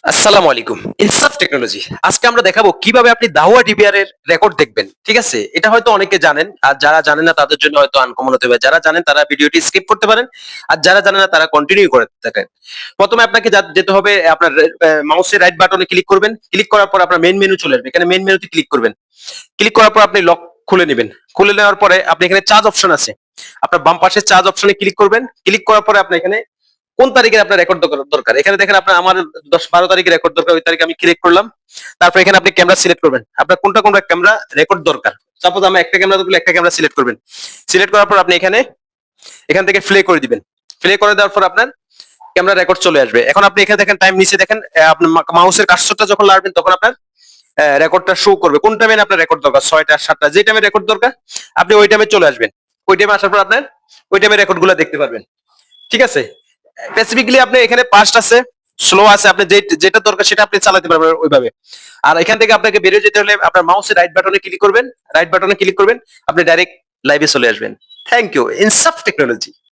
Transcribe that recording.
আসসালামু আলাইকুম। ইনসাফ টেকনোলজি। আজকে আমরা দেখাবো কিভাবে আপনি দাওয়া ডিবিআর এর রেকর্ড দেখবেন। ঠিক আছে? এটা হয়তো অনেকে জানেন। আর যারা জানেন না তাদের জন্য হয়তো আনকমন হতে পারে। যারা জানেন তারা ভিডিওটি স্কিপ করতে পারেন। আর যারা জানেন না তারা কন্টিনিউ করে থাকেন। ১ম এ আপনাকে যেতে হবে আপনার মাউসের রাইট বাটনে ক্লিক করবেন। ক্লিক করার পর আপনার মেইন মেনু চলে আসবে। এখানে মেইন মেনুতে ক্লিক করবেন। ক্লিক করার পর আপনি লক খুলে নিবেন। খুলে নেওয়ার পরে আপনি এখানে চার্জ অপশন আছে। আপনার বাম পাশে চার্জ অপশনে ক্লিক করবেন। ক্লিক করার পরে আপনি এখানে কোন তারিখে আপনার রেকর্ড দরকার এখানে দেখেন আপনার আমার ১০-১২ তারিখে রেকর্ড দরকার ওই তারিখে আমি ক্লিক করলাম। তারপর এখানে আপনি ক্যামেরা সিলেক্ট করবেন আপনার কোনটা কোনটা ক্যামেরা রেকর্ড দরকার। সাপোজ আমি একটা ক্যামেরা দরকার একটা ক্যামেরা সিলেক্ট করবেন। সিলেক্ট করার পর আপনি এখান থেকে প্লে করে দিবেন। প্লে করে দেওয়ার পর আপনার ক্যামেরা রেকর্ড চলে আসবে। এখন আপনি এখানে দেখেন টাইম নিচে দেখেন আপনি মাউসের কার্সরটা যখন লাড়বেন তখন আপনার রেকর্ডটা শো করবে কোন টাইমে আপনার রেকর্ড দরকার ৬টা ৭টা যে টাইমে রেকর্ড দরকার আপনি ওই টাইমে চলে আসবেন। ওই টাইমে আসার পর আপনার ওই টাইমে রেকর্ডগুলো দেখতে পারবেন। ঠিক আছে? স্পেসিফিকলি আপনি এখানে ফাস্ট আছে, স্লো আছে। আপনি যেটা দরকার সেটা আপনি চালাতে পারবেন ওইভাবে। আর এখান থেকে আপনাকে বেরিয়ে যেতে হলে আপনার মাউসের রাইট বাটনে ক্লিক করবেন। রাইট বাটনে ক্লিক করবেন। আপনি ডাইরেক্ট লাইভে চলে আসবেন। Thank you. ইনসাফ টেকনোলজি।